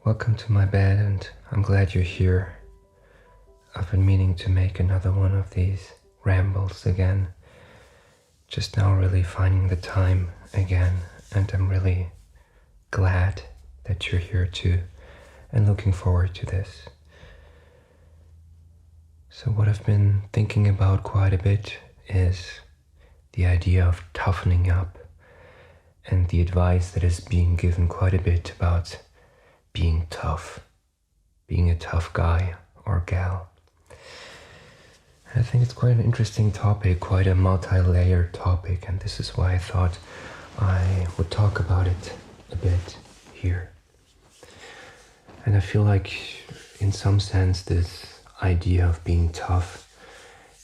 Welcome to my bed, and I'm glad you're here. I've been meaning to make another one of these rambles again. Just now really finding the time again, and I'm really glad that you're here too, and looking forward to this. So what I've been thinking about quite a bit is the idea of toughening up, and the advice that is being given quite a bit about being tough, being a tough guy or gal. And I think it's quite an interesting topic, quite a multi-layered topic, and this is why I thought I would talk about it a bit here. And I feel like in some sense this idea of being tough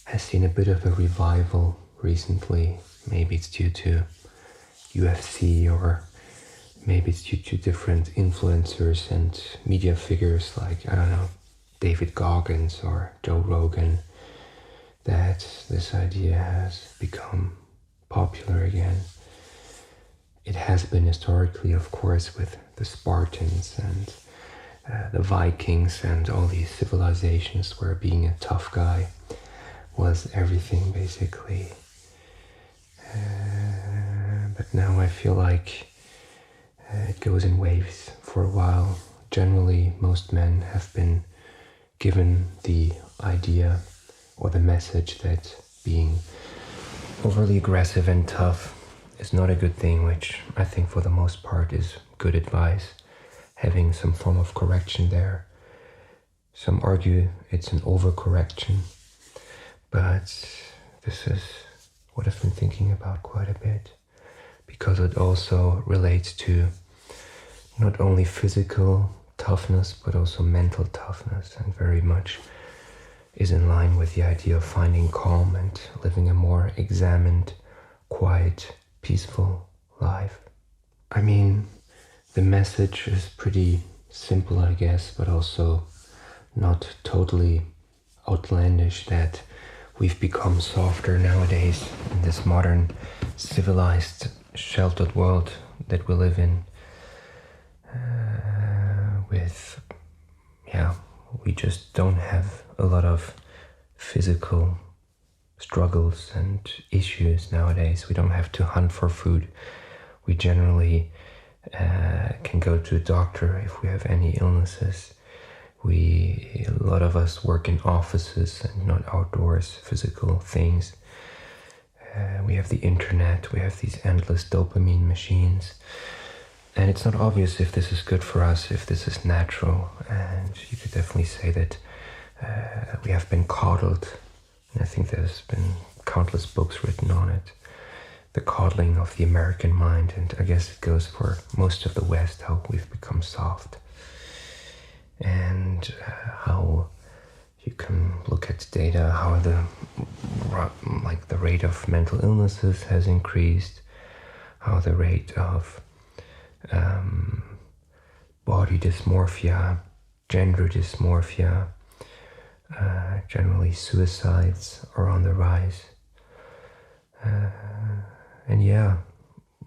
has seen a bit of a revival recently. Maybe it's due to UFC, or maybe it's due to different influencers and media figures like, I don't know, David Goggins or Joe Rogan, that this idea has become popular again. It has been historically, of course, with the Spartans and the Vikings and all these civilizations where being a tough guy was everything, basically. But now I feel like it goes in waves. For a while, generally, most men have been given the idea or the message that being overly aggressive and tough is not a good thing, which I think for the most part is good advice, having some form of correction there. Some argue it's an overcorrection, but this is what I've been thinking about quite a bit, because it also relates to not only physical toughness, but also mental toughness, and very much is in line with the idea of finding calm and living a more examined, quiet, peaceful life. I mean, the message is pretty simple, I guess, but also not totally outlandish, that we've become softer nowadays in this modern, civilized, sheltered world that we live in. We just don't have a lot of physical struggles and issues nowadays. We don't have to hunt for food. We generally can go to a doctor if we have any illnesses. A lot of us work in offices and not outdoors, physical things. We have the internet, we have these endless dopamine machines. And it's not obvious if this is good for us, if this is natural. And you could definitely say that we have been coddled. And I think there's been countless books written on it. The coddling of the American mind. And I guess it goes for most of the West, how we've become soft. And how you can look at data, how the rate of mental illnesses has increased, how the rate of body dysmorphia, gender dysmorphia, generally suicides are on the rise. And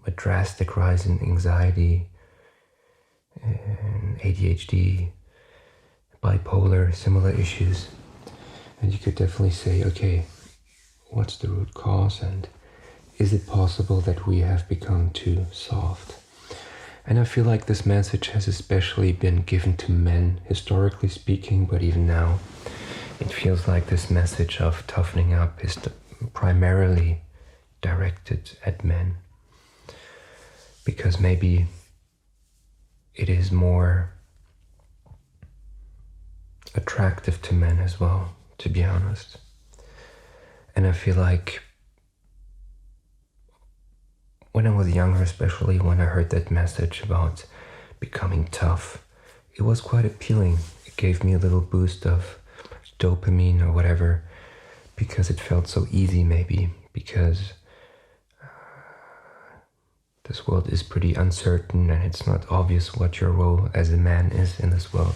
a drastic rise in anxiety, and ADHD, bipolar, similar issues. And you could definitely say, okay, what's the root cause, and is it possible that we have become too soft? And I feel like this message has especially been given to men, historically speaking, but even now, it feels like this message of toughening up is primarily directed at men. Because maybe it is more attractive to men as well, to be honest. And I feel like when I was younger, especially when I heard that message about becoming tough, it was quite appealing. It gave me a little boost of dopamine or whatever, because it felt so easy, maybe, because this world is pretty uncertain and it's not obvious what your role as a man is in this world.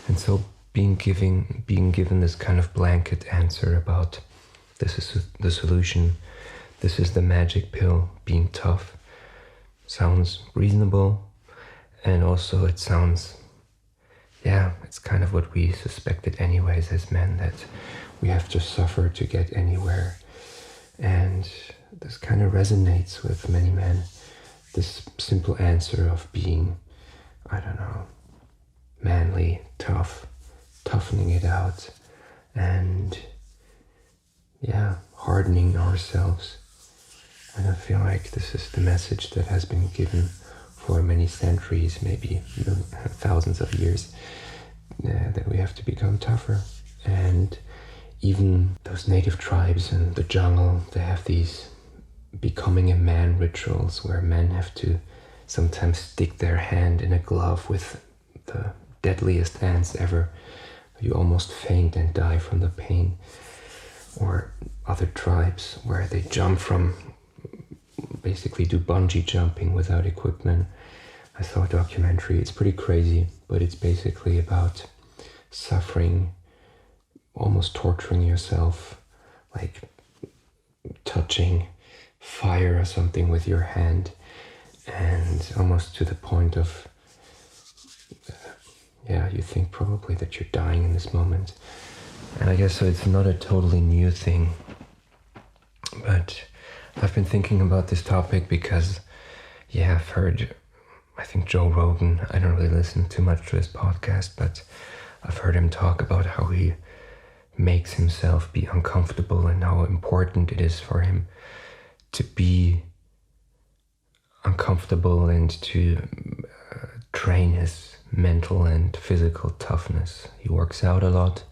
And so being given this kind of blanket answer about this is the solution, this is the magic pill, being tough, sounds reasonable, and also it sounds yeah, it's kind of what we suspected anyways as men, that we have to suffer to get anywhere. And this kind of resonates with many men, this simple answer of being, I don't know, manly, tough, toughening it out, and yeah, hardening ourselves. And I feel like this is the message that has been given for many centuries, maybe thousands of years, that we have to become tougher. And even those native tribes in the jungle, they have these becoming a man rituals where men have to sometimes stick their hand in a glove with the deadliest ants ever. You almost faint and die from the pain. Or other tribes where they jump from, basically do bungee jumping without equipment. I saw a documentary, it's pretty crazy, but it's basically about suffering, almost torturing yourself, like touching fire or something with your hand, and almost to the point of, you think probably that you're dying in this moment. And I guess so it's not a totally new thing, but I've been thinking about this topic because, I've heard, I think Joe Rogan, I don't really listen too much to his podcast, but I've heard him talk about how he makes himself be uncomfortable and how important it is for him to be uncomfortable and to train his mental and physical toughness. He works out a lot.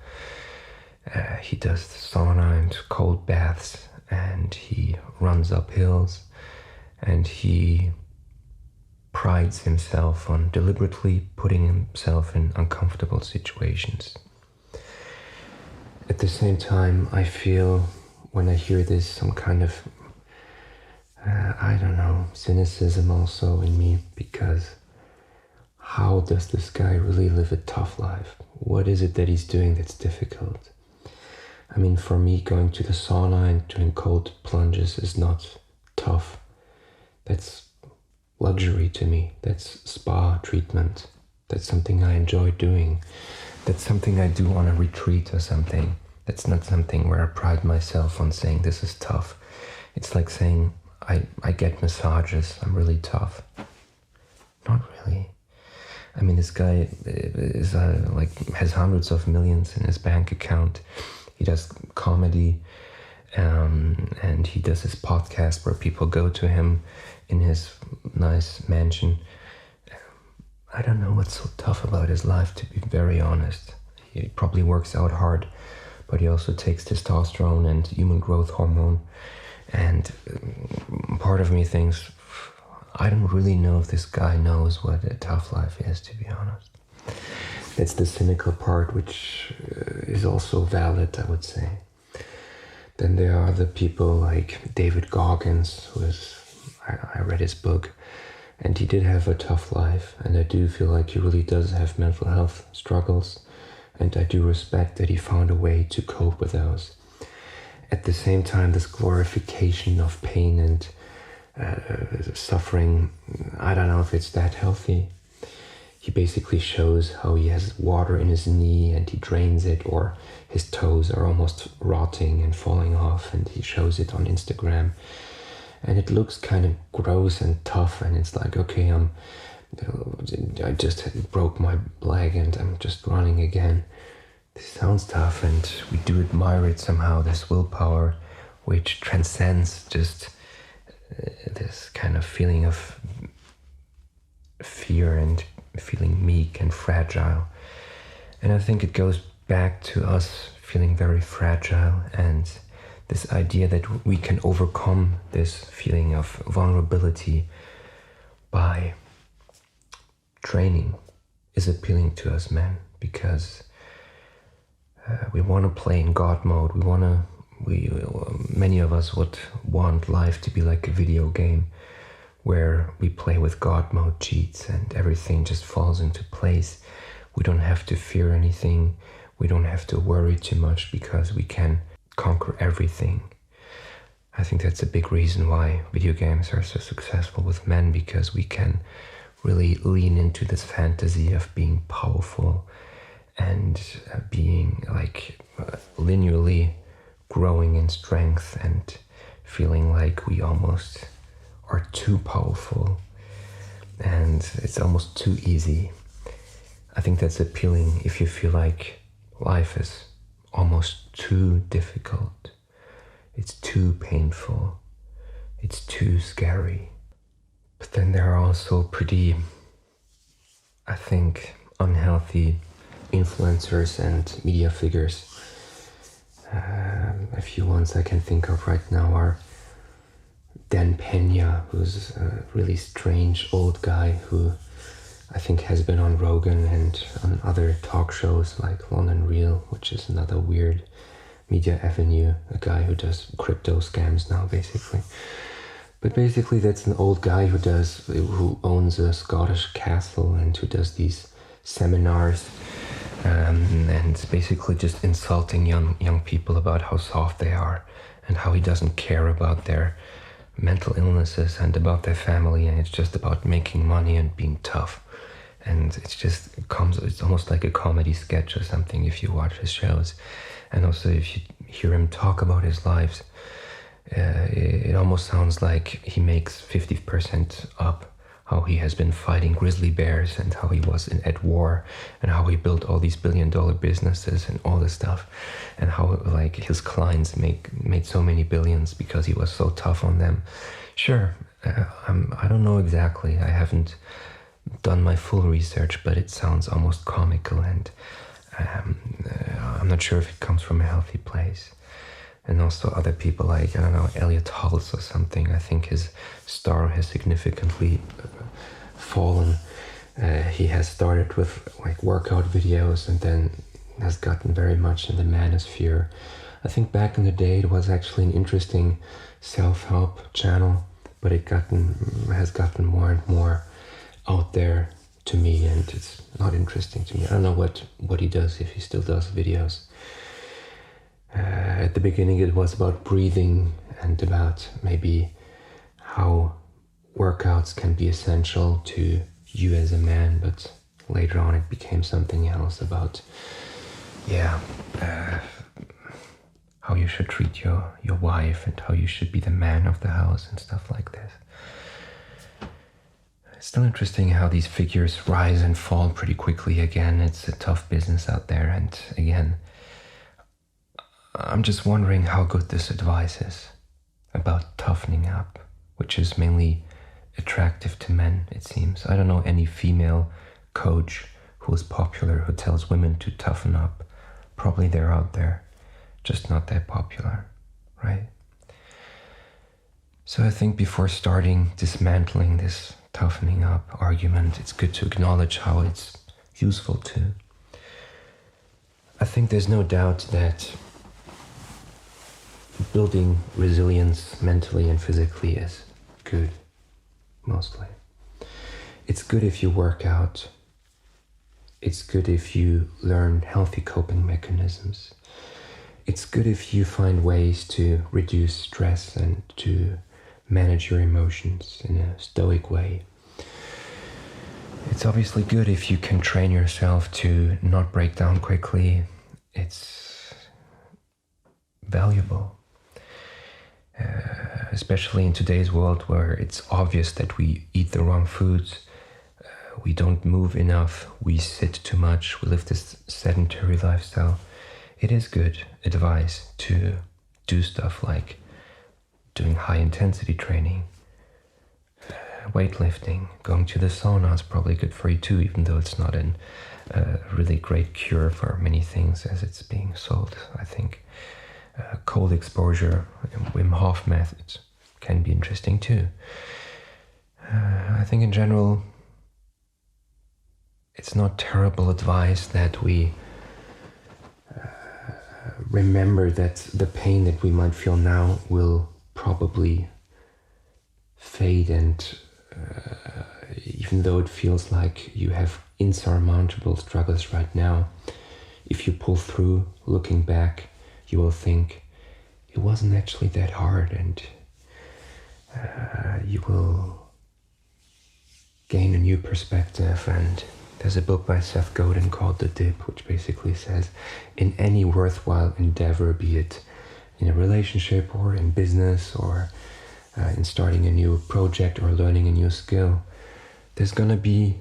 He does sauna and cold baths, and he runs up hills, and he prides himself on deliberately putting himself in uncomfortable situations. At the same time, I feel when I hear this some kind of, cynicism also in me, because how does this guy really live a tough life? What is it that he's doing that's difficult? I mean, for me, going to the sauna and doing cold plunges is not tough. That's luxury to me. That's spa treatment. That's something I enjoy doing. That's something I do on a retreat or something. That's not something where I pride myself on saying this is tough. It's like saying I get massages, I'm really tough. Not really. I mean, this guy is has hundreds of millions in his bank account. He does comedy, and he does his podcast where people go to him in his nice mansion. I don't know what's so tough about his life, to be very honest. He probably works out hard, but he also takes testosterone and human growth hormone. And part of me thinks, I don't really know if this guy knows what a tough life is, to be honest. That's the cynical part, which is also valid, I would say. Then there are the people like David Goggins, I read his book, and he did have a tough life, and I do feel like he really does have mental health struggles, and I do respect that he found a way to cope with those. At the same time, this glorification of pain and suffering, I don't know if it's that healthy. He basically shows how he has water in his knee and he drains it, or his toes are almost rotting and falling off, and he shows it on Instagram. And it looks kind of gross and tough, and it's like, okay, I just broke my leg and I'm just running again. This sounds tough, and we do admire it somehow, this willpower, which transcends just this kind of feeling of fear and feeling meek and fragile. And I think it goes back to us feeling very fragile, and this idea that we can overcome this feeling of vulnerability by training is appealing to us men, because we want to play in God mode. Many of us would want life to be like a video game where we play with God mode cheats and everything just falls into place. We don't have to fear anything. We don't have to worry too much because we can conquer everything. I think that's a big reason why video games are so successful with men, because we can really lean into this fantasy of being powerful and being like linearly growing in strength and feeling like we almost are too powerful and it's almost too easy. I think that's appealing if you feel like life is almost too difficult, it's too painful, it's too scary. But then there are also pretty, I think, unhealthy influencers and media figures. A few ones I can think of right now are Dan Pena, who's a really strange old guy who I think has been on Rogan and on other talk shows like Long and Real, which is another weird media avenue, a guy who does crypto scams now basically. But basically that's an old guy who owns a Scottish castle and who does these seminars and basically just insulting young people about how soft they are and how he doesn't care about their mental illnesses and about their family, and it's just about making money and being tough. And it's almost like a comedy sketch or something if you watch his shows. And also if you hear him talk about his lives, it almost sounds like he makes 50% up how he has been fighting grizzly bears and how he was at war and how he built all these billion-dollar businesses and all this stuff, and how like his clients made so many billions because he was so tough on them. Sure, I don't know exactly. I haven't done my full research, but it sounds almost comical, and I'm not sure if it comes from a healthy place. And also other people like, I don't know, Elliot Hulse or something. I think his star has significantly fallen. He has started with like workout videos and then has gotten very much in the manosphere. I think back in the day it was actually an interesting self-help channel, but it has gotten more and more out there to me, and it's not interesting to me. I don't know what he does, if he still does videos. At the beginning it was about breathing and about maybe how workouts can be essential to you as a man, but later on it became something else about how you should treat your wife and how you should be the man of the house and stuff like this. It's still interesting how these figures rise and fall pretty quickly again. It's a tough business out there, and again, I'm just wondering how good this advice is about toughening up, which is mainly attractive to men, it seems. I don't know any female coach who is popular who tells women to toughen up. Probably they're out there, just not that popular, right? So I think before starting dismantling this toughening up argument, it's good to acknowledge how it's useful too. I think there's no doubt that building resilience mentally and physically is good, mostly. It's good if you work out. It's good if you learn healthy coping mechanisms. It's good if you find ways to reduce stress and to manage your emotions in a stoic way. It's obviously good if you can train yourself to not break down quickly. It's valuable. Especially in today's world where it's obvious that we eat the wrong foods, we don't move enough, we sit too much, we live this sedentary lifestyle. It is good advice to do stuff like doing high intensity training, weightlifting, going to the sauna is probably good for you too, even though it's not a really great cure for many things as it's being sold, I think. Cold exposure, Wim Hof methods can be interesting too. I think in general, it's not terrible advice that we remember that the pain that we might feel now will probably fade, and even though it feels like you have insurmountable struggles right now, if you pull through, looking back, you will think it wasn't actually that hard, and you will gain a new perspective. And there's a book by Seth Godin called The Dip, which basically says, in any worthwhile endeavor, be it in a relationship or in business or in starting a new project or learning a new skill, there's gonna be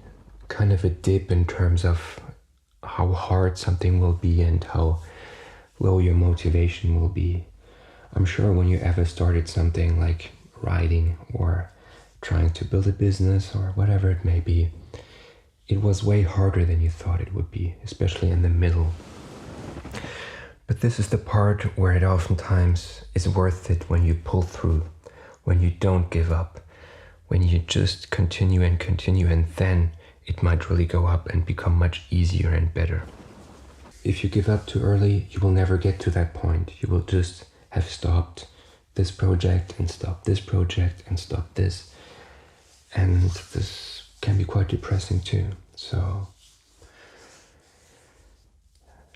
kind of a dip in terms of how hard something will be and how low your motivation will be. I'm sure when you ever started something like writing or trying to build a business or whatever it may be, it was way harder than you thought it would be, especially in the middle. But this is the part where it oftentimes is worth it when you pull through, when you don't give up, when you just continue, and then it might really go up and become much easier and better. If you give up too early, you will never get to that point. You will just have stopped this project and stopped this project and stopped this. And this can be quite depressing too. So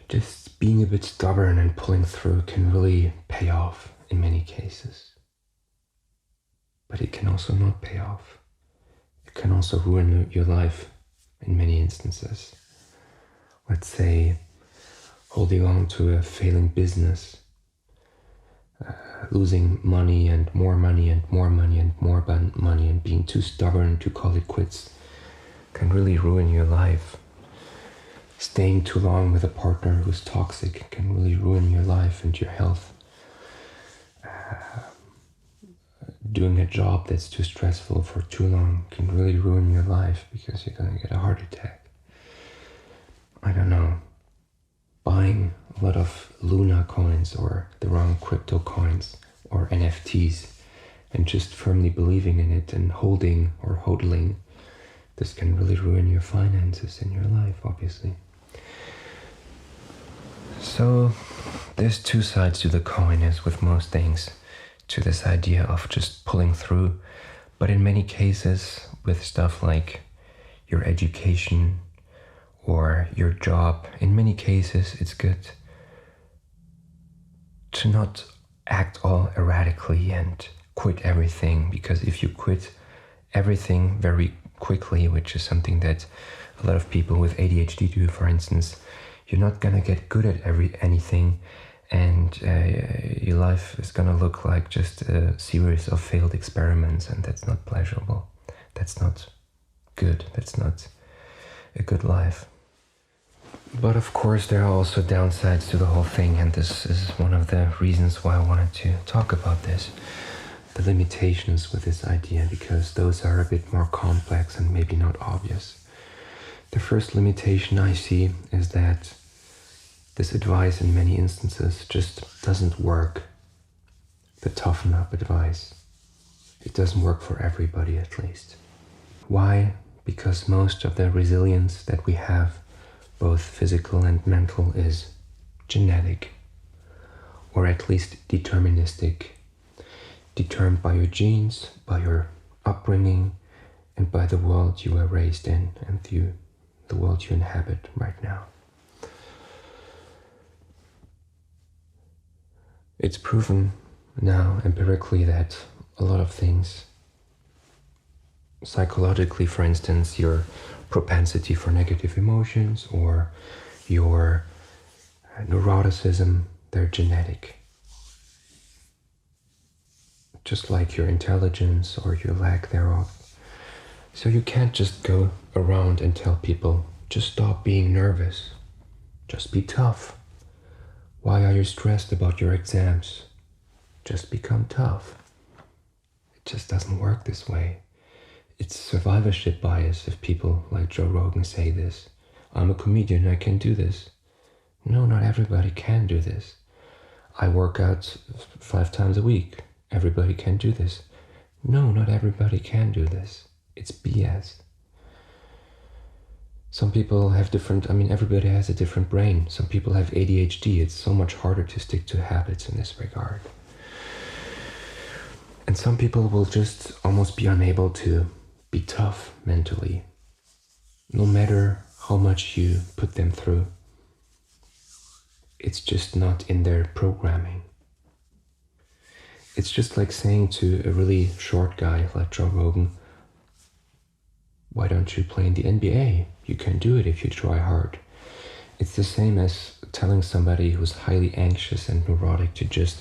just being a bit stubborn and pulling through can really pay off in many cases. But it can also not pay off. It can also ruin your life in many instances. Let's say holding on to a failing business, losing money and more money and more money and more money, and being too stubborn to call it quits can really ruin your life. Staying too long with a partner who's toxic can really ruin your life and your health. Doing a job that's too stressful for too long can really ruin your life because you're gonna get a heart attack. I don't know. Buying a lot of Luna coins or the wrong crypto coins or NFTs and just firmly believing in it and holding or hodling, this can really ruin your finances in your life, obviously. So there's two sides to the coin, as with most things, to this idea of just pulling through. But in many cases, with stuff like your education or your job, in many cases it's good to not act all erratically and quit everything, because if you quit everything very quickly, which is something that a lot of people with ADHD do, for instance, you're not gonna get good at anything, and your life is gonna look like just a series of failed experiments, and that's not pleasurable. That's not good. That's not a good life. But of course there are also downsides to the whole thing, and this is one of the reasons why I wanted to talk about this. The limitations with this idea, because those are a bit more complex and maybe not obvious. The first limitation I see is that this advice in many instances just doesn't work. The toughen up advice. It doesn't work for everybody, at least. Why? Because most of the resilience that we have, both physical and mental, is genetic, or at least deterministic, determined by your genes, by your upbringing, and by the world you were raised in and the world you inhabit right now. It's proven now empirically that a lot of things, psychologically, for instance, your propensity for negative emotions or your neuroticism, they're genetic. Just like your intelligence or your lack thereof. So you can't just go around and tell people, just stop being nervous, just be tough. Why are you stressed about your exams? Just become tough. It just doesn't work this way. It's survivorship bias if people like Joe Rogan say this. I'm a comedian, I can do this. No, not everybody can do this. I work out 5 times a week. Everybody can do this. No, not everybody can do this. It's BS. Some people have everybody has a different brain. Some people have ADHD. It's so much harder to stick to habits in this regard. And some people will just almost be unable to be tough mentally, no matter how much you put them through. It's just not in their programming. It's just like saying to a really short guy like Joe Rogan, why don't you play in the NBA? You can do it if you try hard. It's the same as telling somebody who's highly anxious and neurotic to just,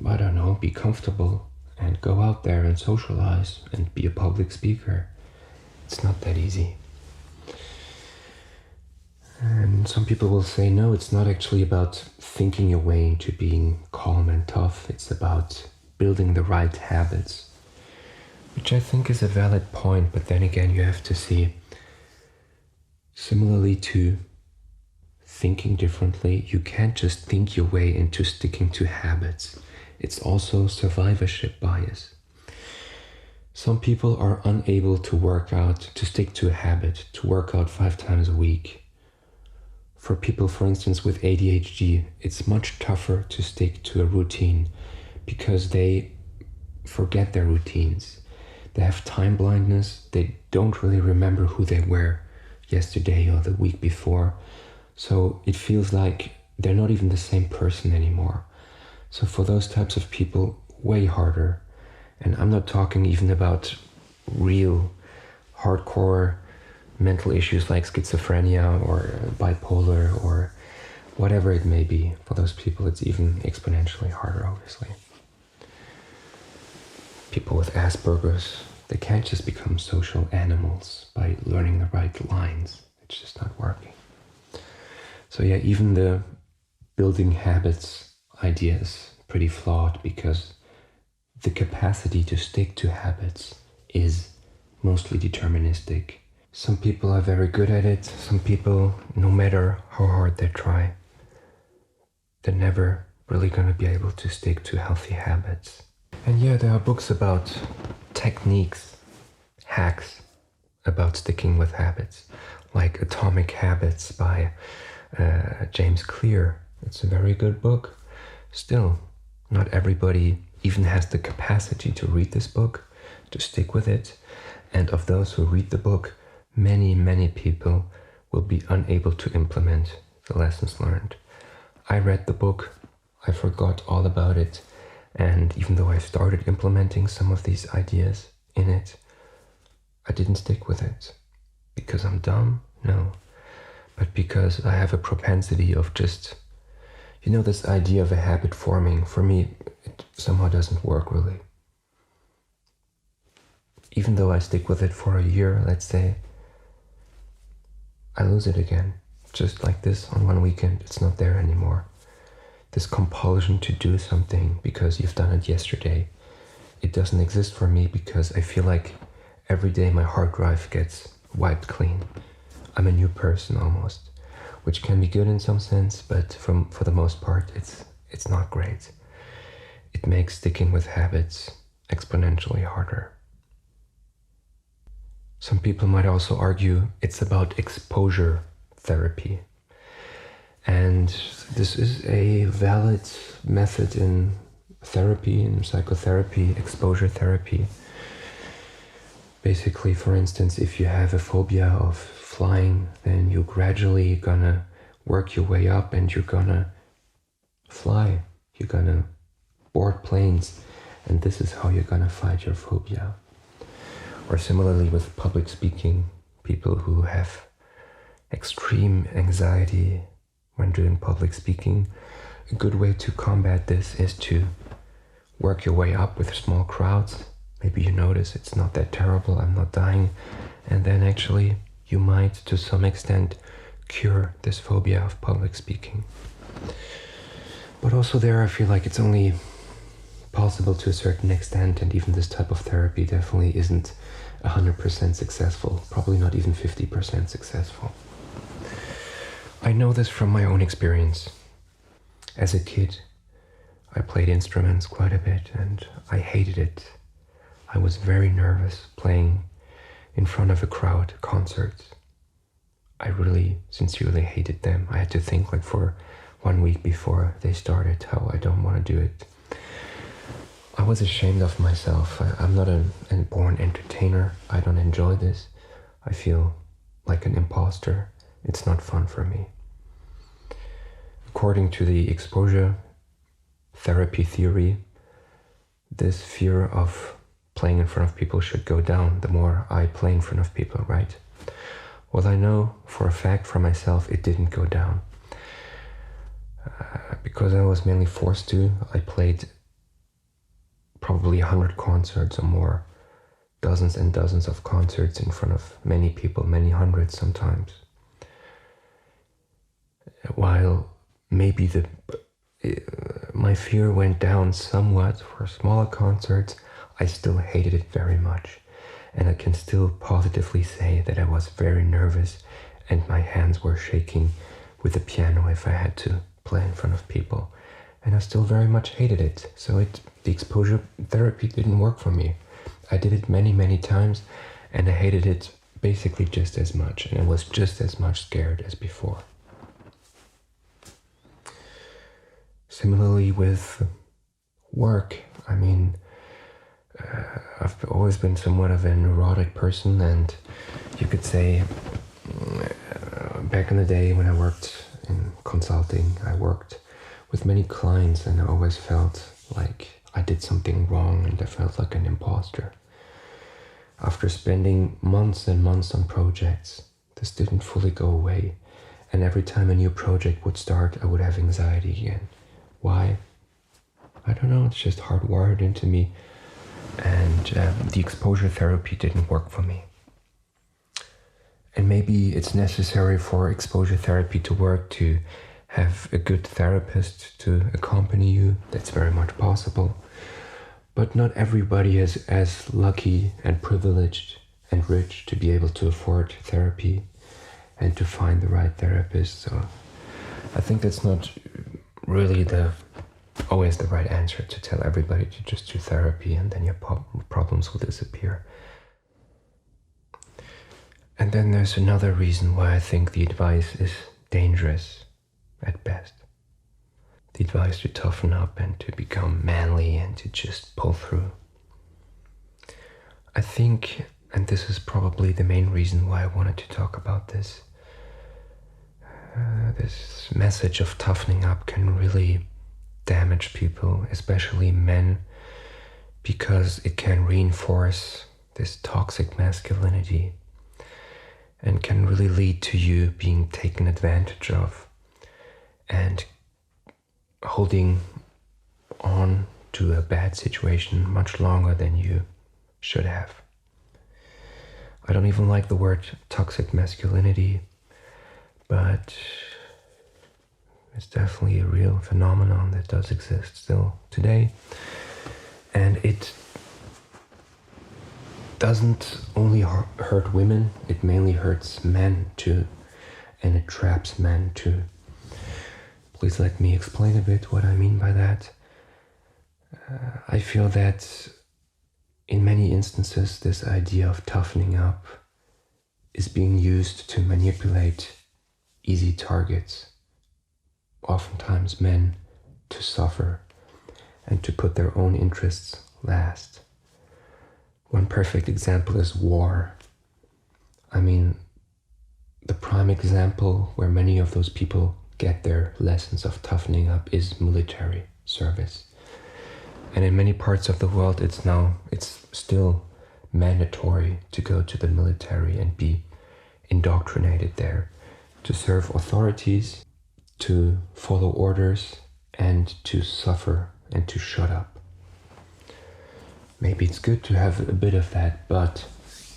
I don't know, be comfortable and go out there and socialize and be a public speaker. It's not that easy. And some people will say, no, it's not actually about thinking your way into being calm and tough. It's about building the right habits, which I think is a valid point. But then again, you have to see, similarly to thinking differently, you can't just think your way into sticking to habits. It's also survivorship bias. Some people are unable to work out, to stick to a habit, to work out 5 times a week. For people, for instance, with ADHD, it's much tougher to stick to a routine because they forget their routines. They have time blindness. They don't really remember who they were yesterday or the week before. So it feels like they're not even the same person anymore. So for those types of people, way harder. And I'm not talking even about real hardcore mental issues like schizophrenia or bipolar or whatever it may be. For those people, it's even exponentially harder, obviously. People with Asperger's, they can't just become social animals by learning the right lines. It's just not working. So yeah, even the building habits idea is pretty flawed because the capacity to stick to habits is mostly deterministic. Some people are very good at it. Some people, no matter how hard they try, they're never really going to be able to stick to healthy habits. And yeah, there are books about techniques, hacks about sticking with habits, like Atomic Habits by James Clear. It's a very good book. Still, not everybody even has the capacity to read this book, to stick with it. And of those who read the book, many people will be unable to implement the lessons learned. I read the book, I forgot all about it, and even though I started implementing some of these ideas in it, I didn't stick with it. Because I'm dumb? No. But because I have a propensity of just, this idea of a habit forming, for me, it somehow doesn't work really. Even though I stick with it for a year, let's say, I lose it again. Just like this on one weekend, it's not there anymore. This compulsion to do something because you've done it yesterday, it doesn't exist for me because I feel like every day my hard drive gets wiped clean. I'm a new person almost, which can be good in some sense, but for the most part, it's not great. It makes sticking with habits exponentially harder. Some people might also argue it's about exposure therapy. And this is a valid method in therapy, in psychotherapy, exposure therapy. Basically, for instance, if you have a phobia of flying, then you're gradually gonna work your way up and you're gonna fly. You're gonna board planes, and this is how you're gonna fight your phobia. Or similarly with public speaking, people who have extreme anxiety when doing public speaking, a good way to combat this is to work your way up with small crowds. Maybe you notice it's not that terrible, I'm not dying, and then actually you might, to some extent, cure this phobia of public speaking. But also there I feel like it's only possible to a certain extent, and even this type of therapy definitely isn't 100% successful, probably not even 50% successful. I know this from my own experience. As a kid, I played instruments quite a bit and I hated it. I was very nervous playing in front of a crowd, concerts. I really sincerely hated them. I had to think like for 1 week before they started how I don't want to do it. I was ashamed of myself. I'm not a born entertainer. I don't enjoy this. I feel like an imposter. It's not fun for me. According to the exposure therapy theory, this fear of playing in front of people should go down the more I play in front of people, right? Well, I know for a fact for myself it didn't go down. Because I was mainly forced to, I played probably 100 concerts or more, dozens and dozens of concerts in front of many people, many hundreds sometimes. While maybe my fear went down somewhat for smaller concerts, I still hated it very much. And I can still positively say that I was very nervous and my hands were shaking with the piano if I had to play in front of people. And I still very much hated it. So the exposure therapy didn't work for me. I did it many, many times and I hated it basically just as much. And I was just as much scared as before. Similarly with work, I mean, I've always been somewhat of a neurotic person, and you could say back in the day when I worked in consulting, I worked with many clients and I always felt like I did something wrong and I felt like an imposter. After spending months and months on projects, this didn't fully go away, and every time a new project would start, I would have anxiety again. Why? I don't know, it's just hardwired into me. And the exposure therapy didn't work for me. And maybe it's necessary for exposure therapy to work to have a good therapist to accompany you. That's very much possible. But not everybody is as lucky and privileged and rich to be able to afford therapy and to find the right therapist. So I think that's not really always the right answer to tell everybody to just do therapy and then your problems will disappear. And then there's another reason why I think the advice is dangerous at best. The advice to toughen up and to become manly and to just pull through. I think, and this is probably the main reason why I wanted to talk about this, this message of toughening up can really damage people, especially men, because it can reinforce this toxic masculinity and can really lead to you being taken advantage of and holding on to a bad situation much longer than you should have. I don't even like the word toxic masculinity, but it's definitely a real phenomenon that does exist still today. And it doesn't only hurt women, it mainly hurts men too. And it traps men too. Please let me explain a bit what I mean by that. I feel that in many instances this idea of toughening up is being used to manipulate easy targets, oftentimes men, to suffer and to put their own interests last. One perfect example is war. I mean, the prime example where many of those people get their lessons of toughening up is military service. And in many parts of the world it's still mandatory to go to the military and be indoctrinated there, to serve authorities, to follow orders, and to suffer and to shut up. Maybe it's good to have a bit of that, but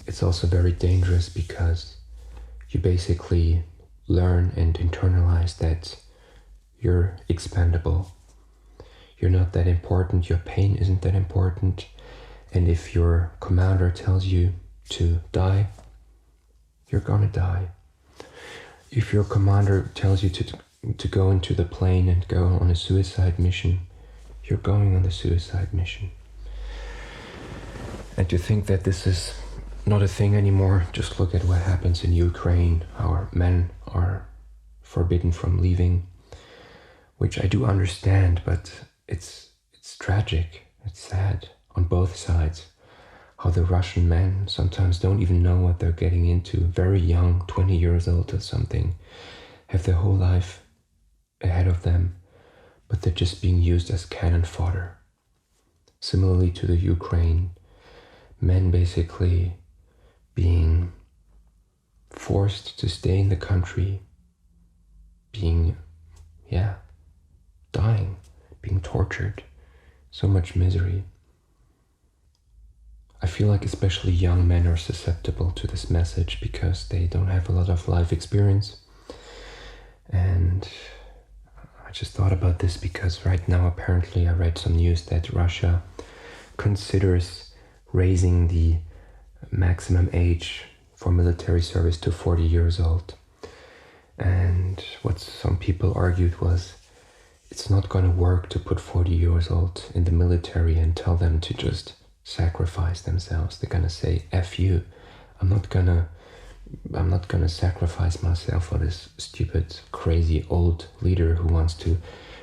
it's also very dangerous because you basically learn and internalize that you're expendable. You're not that important, your pain isn't that important, and if your commander tells you to die, you're gonna die. If your commander tells you to go into the plane and go on a suicide mission, you're going on the suicide mission. And to think that this is not a thing anymore, just look at what happens in Ukraine. Our men are forbidden from leaving, which I do understand, but it's tragic, it's sad on both sides. How the Russian men sometimes don't even know what they're getting into, very young, 20 years old or something, have their whole life ahead of them, but they're just being used as cannon fodder. Similarly to the Ukraine, men basically being forced to stay in the country, being, dying, being tortured, so much misery. I feel like especially young men are susceptible to this message because they don't have a lot of life experience. And I just thought about this because right now apparently I read some news that Russia considers raising the maximum age for military service to 40 years old. And what some people argued was it's not going to work to put 40 years old in the military and tell them to just sacrifice themselves. They're gonna say, F you, I'm not gonna sacrifice myself for this stupid, crazy old leader who wants to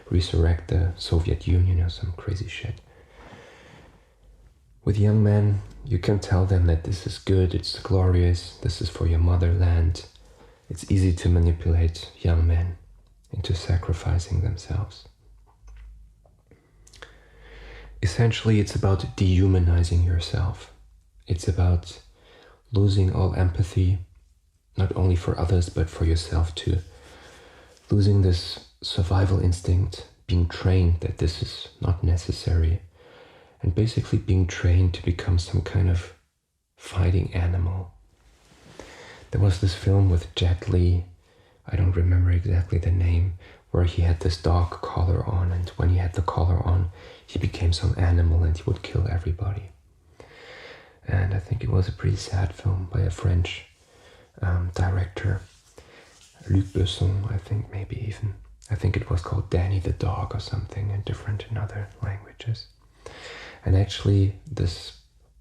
resurrect the Soviet Union or some crazy shit. With young men, you can tell them that this is good, it's glorious, this is for your motherland. It's easy to manipulate young men into sacrificing themselves. Essentially, it's about dehumanizing yourself. It's about losing all empathy, not only for others, but for yourself too. Losing this survival instinct, being trained that this is not necessary, and basically being trained to become some kind of fighting animal. There was this film with Jet Li, I don't remember exactly the name, where he had this dog collar on, and when he had the collar on, he became some animal and he would kill everybody. And I think it was a pretty sad film by a French director, Luc Besson, I think maybe even. I think it was called Danny the Dog or something, and different in other languages. And actually, this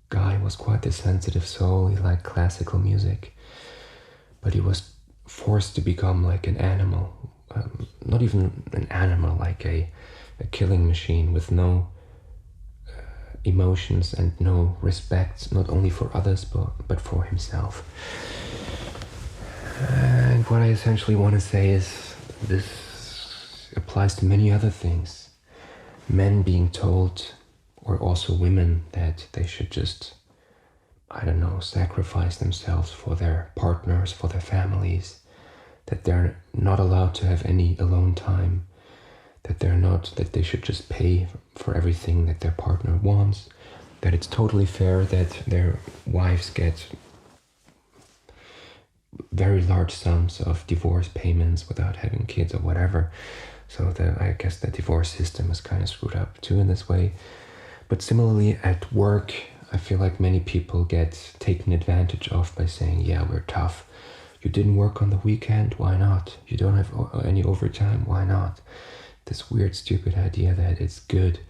guy was quite a sensitive soul. He liked classical music, but he was forced to become like an animal. Not even an animal, like a killing machine with no emotions and no respect, not only for others, but for himself. And what I essentially want to say is this applies to many other things. Men being told, or also women, that they should just, sacrifice themselves for their partners, for their families, that they're not allowed to have any alone time, that they should just pay for everything that their partner wants, that it's totally fair that their wives get very large sums of divorce payments without having kids or whatever. So I guess the divorce system is kind of screwed up too in this way. But similarly at work, I feel like many people get taken advantage of by saying, yeah, we're tough. You didn't work on the weekend? Why not? You don't have any overtime? Why not? This weird, stupid idea that it's good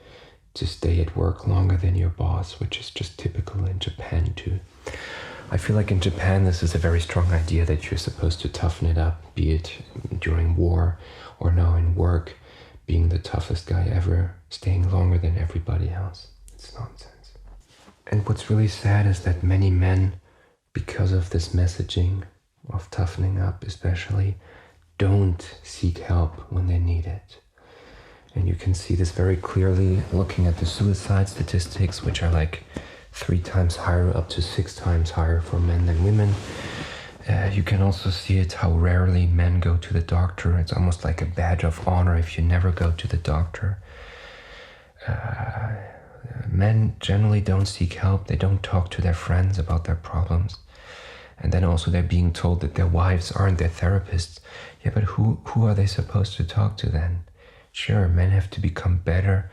to stay at work longer than your boss, which is just typical in Japan too. I feel like in Japan, this is a very strong idea that you're supposed to toughen it up, be it during war or now in work, being the toughest guy ever, staying longer than everybody else. It's nonsense. And what's really sad is that many men, because of this messaging of toughening up especially, don't seek help when they need it. And you can see this very clearly looking at the suicide statistics, which are like 3 times higher, up to 6 times higher for men than women. You can also see it how rarely men go to the doctor. It's almost like a badge of honor if you never go to the doctor. Men generally don't seek help. They don't talk to their friends about their problems. And then also they're being told that their wives aren't their therapists. Yeah, but who are they supposed to talk to then? Sure, men have to become better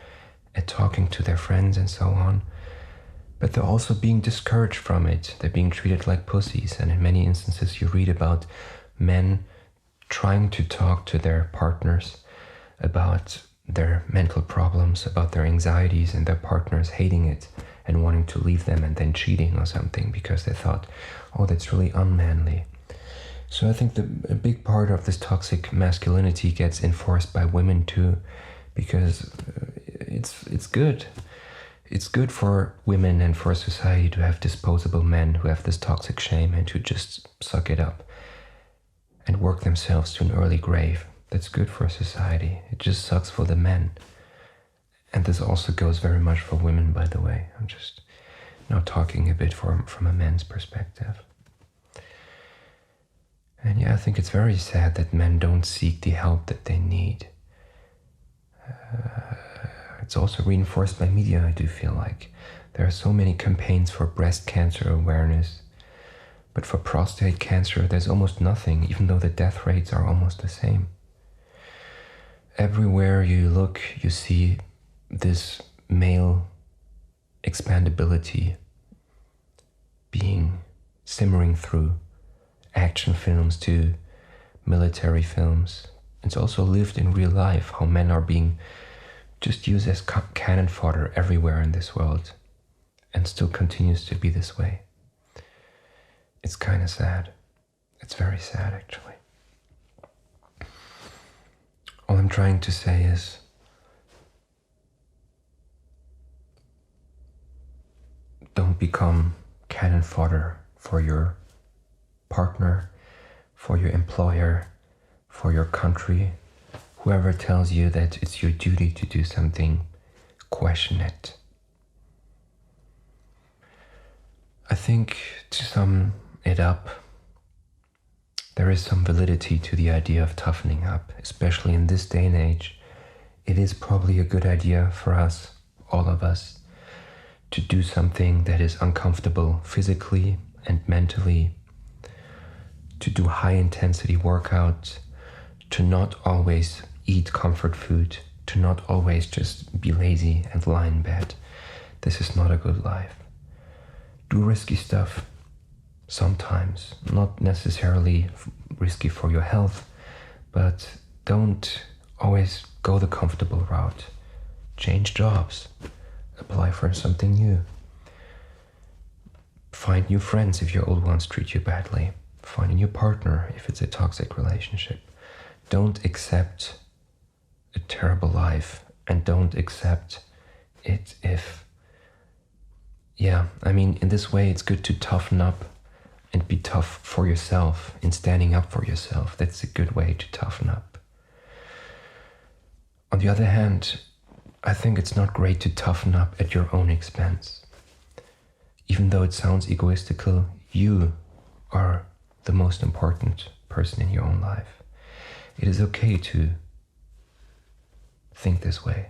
at talking to their friends and so on. But they're also being discouraged from it. They're being treated like pussies. And in many instances you read about men trying to talk to their partners about their mental problems, about their anxieties, and their partners hating it and wanting to leave them and then cheating or something because they thought, oh, that's really unmanly. So I think a big part of this toxic masculinity gets enforced by women too, because it's good. It's good for women and for society to have disposable men who have this toxic shame and who just suck it up and work themselves to an early grave. That's good for society. It just sucks for the men. And this also goes very much for women, by the way. I'm just talking a bit from a man's perspective. And yeah, I think it's very sad that men don't seek the help that they need. It's also reinforced by media, I do feel like. There are so many campaigns for breast cancer awareness, but for prostate cancer there's almost nothing, even though the death rates are almost the same. Everywhere you look, you see this male expandability being simmering through action films to military films. It's also lived in real life, how men are being just used as cannon fodder everywhere in this world, and still continues to be this way. It's kind of sad. It's very sad, actually. All I'm trying to say is, don't become cannon fodder for your partner, for your employer, for your country. Whoever tells you that it's your duty to do something, question it. I think, to sum it up, there is some validity to the idea of toughening up, especially in this day and age. It is probably a good idea for us, all of us, to do something that is uncomfortable physically and mentally, to do high-intensity workouts, to not always eat comfort food, to not always just be lazy and lie in bed. This is not a good life. Do risky stuff sometimes, not necessarily risky for your health, but don't always go the comfortable route. Change jobs, apply for something new. Find new friends if your old ones treat you badly. Find a new partner if it's a toxic relationship. Don't accept a terrible life, and don't accept it if, in this way it's good to toughen up and be tough for yourself in standing up for yourself. That's a good way to toughen up. On the other hand, I think it's not great to toughen up at your own expense. Even though it sounds egoistical, you are the most important person in your own life. It is okay to think this way,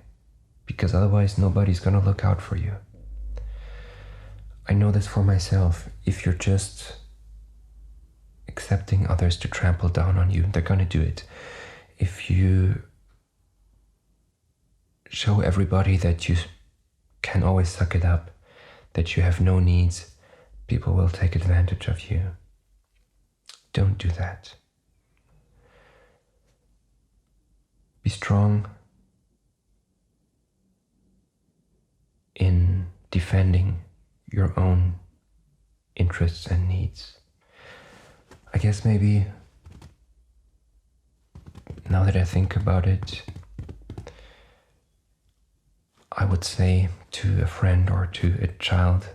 because otherwise nobody's gonna look out for you. I know this for myself. If you're just accepting others to trample down on you, they're gonna do it. If you show everybody that you can always suck it up, that you have no needs, people will take advantage of you. Don't do that. Be strong in defending your own interests and needs. I guess maybe, now that I think about it, I would say to a friend or to a child,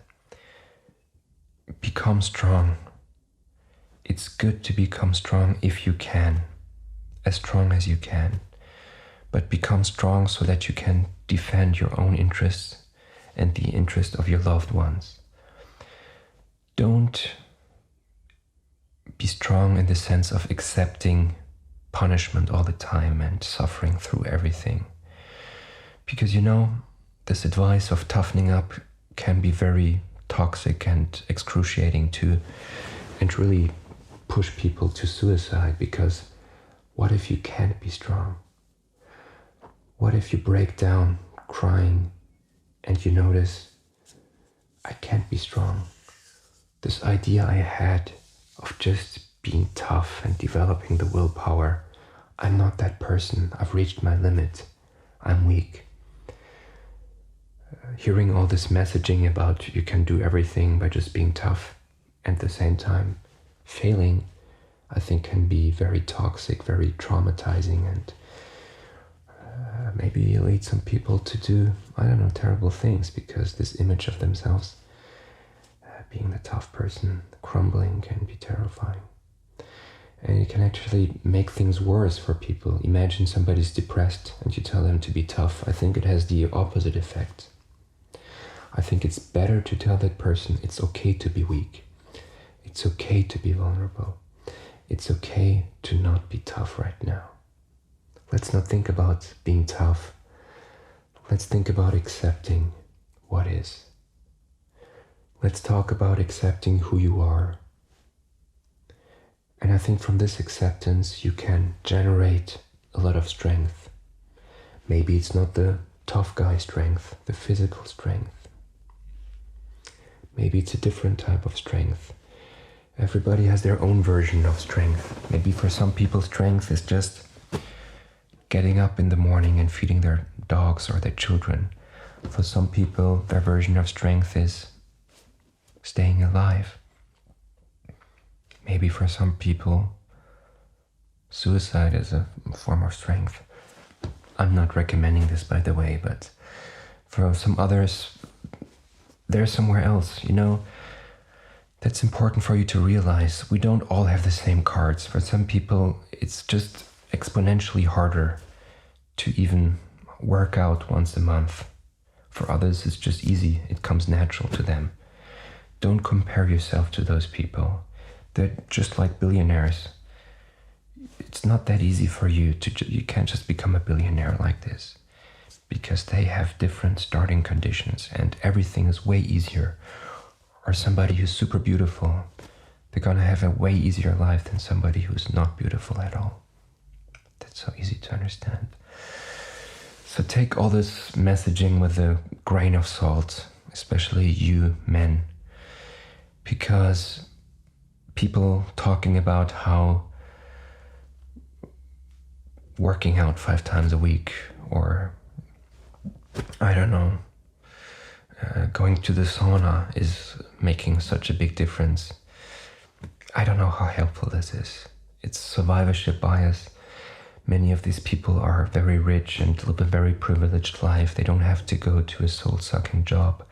become strong. It's good to become strong if you can, as strong as you can. But become strong so that you can defend your own interests and the interest of your loved ones. Don't be strong in the sense of accepting punishment all the time and suffering through everything. Because this advice of toughening up can be very toxic and excruciating too, and really push people to suicide, because what if you can't be strong? What if you break down crying and you notice, I can't be strong? This idea I had of just being tough and developing the willpower, I'm not that person. I've reached my limit. I'm weak. Hearing all this messaging about you can do everything by just being tough, and at the same time failing, I think can be very toxic, very traumatizing, and maybe lead some people to do, terrible things, because this image of themselves being the tough person crumbling can be terrifying. And it can actually make things worse for people. Imagine somebody's depressed and you tell them to be tough. I think it has the opposite effect. I think it's better to tell that person it's okay to be weak. It's okay to be vulnerable. It's okay to not be tough right now. Let's not think about being tough. Let's think about accepting what is. Let's talk about accepting who you are. And I think from this acceptance you can generate a lot of strength. Maybe it's not the tough guy strength, the physical strength. Maybe it's a different type of strength. Everybody has their own version of strength. Maybe for some people strength is just getting up in the morning and feeding their dogs or their children. For some people, their version of strength is staying alive. Maybe for some people, suicide is a form of strength. I'm not recommending this, by the way, but for some others, they're somewhere else, you know. That's important for you to realize. We don't all have the same cards. For some people, it's just exponentially harder to even work out once a month. For others, it's just easy. It comes natural to them. Don't compare yourself to those people. They're just like billionaires. It's not that easy for you to, you can't just become a billionaire like this, because they have different starting conditions and everything is way easier. Or somebody who's super beautiful, they're gonna have a way easier life than somebody who's not beautiful at all. That's so easy to understand. So take all this messaging with a grain of salt, especially you men, because people talking about how working out 5 times a week, or I don't know, going to the sauna is making such a big difference. I don't know how helpful this is. It's survivorship bias. Many of these people are very rich and live a very privileged life. They don't have to go to a soul-sucking job.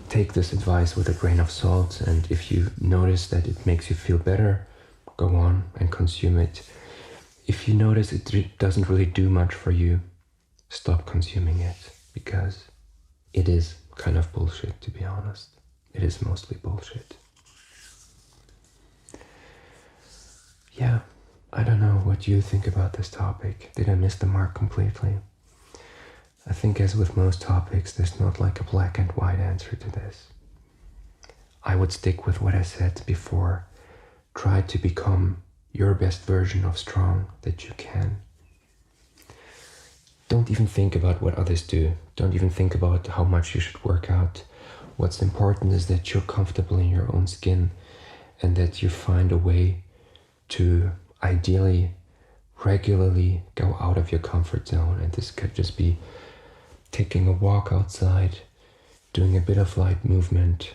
Take this advice with a grain of salt, and if you notice that it makes you feel better, go on and consume it. If you notice it doesn't really do much for you, stop consuming it, because it is kind of bullshit, to be honest. It is mostly bullshit. Yeah, I don't know what you think about this topic. Did I miss the mark completely? I think as with most topics, there's not like a black and white answer to this. I would stick with what I said before. Try to become your best version of strong that you can. Don't even think about what others do. Don't even think about how much you should work out. What's important is that you're comfortable in your own skin and that you find a way to ideally regularly go out of your comfort zone. And this could just be taking a walk outside, doing a bit of light movement,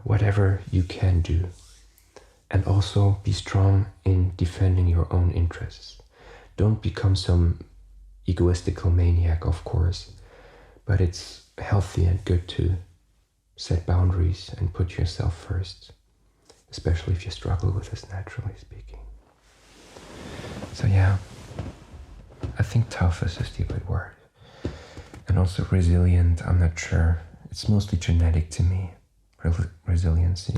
whatever you can do. And also be strong in defending your own interests. Don't become some egoistical maniac, of course, but it's healthy and good to set boundaries and put yourself first, especially if you struggle with this, naturally speaking. So yeah, I think tough is a stupid word. And also resilient, I'm not sure. It's mostly genetic to me, resiliency.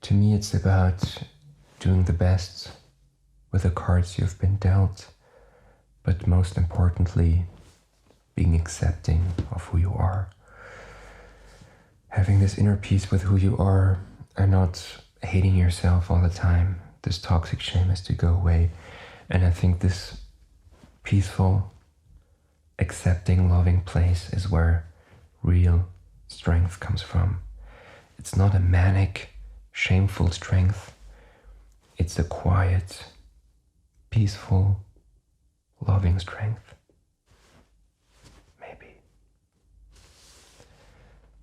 To me, it's about doing the best with the cards you've been dealt, but most importantly, being accepting of who you are. Having this inner peace with who you are and not hating yourself all the time. This toxic shame has to go away. And I think this peaceful, accepting, loving place is where real strength comes from. It's not a manic, shameful strength. It's a quiet, peaceful, loving strength. Maybe.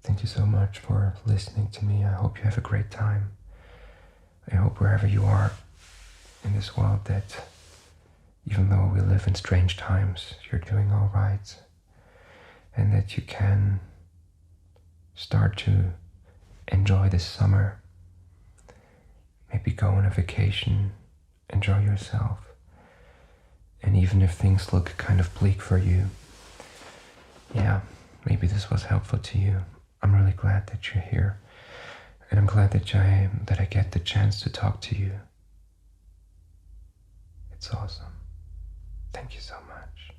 Thank you so much for listening to me. I hope you have a great time. I hope wherever you are in this world that even though we live in strange times, you're doing all right, and that you can start to enjoy this summer. Maybe go on a vacation, enjoy yourself. And even if things look kind of bleak for you, yeah, maybe this was helpful to you. I'm really glad that you're here. And I'm glad that I get the chance to talk to you. It's awesome. Thank you so much.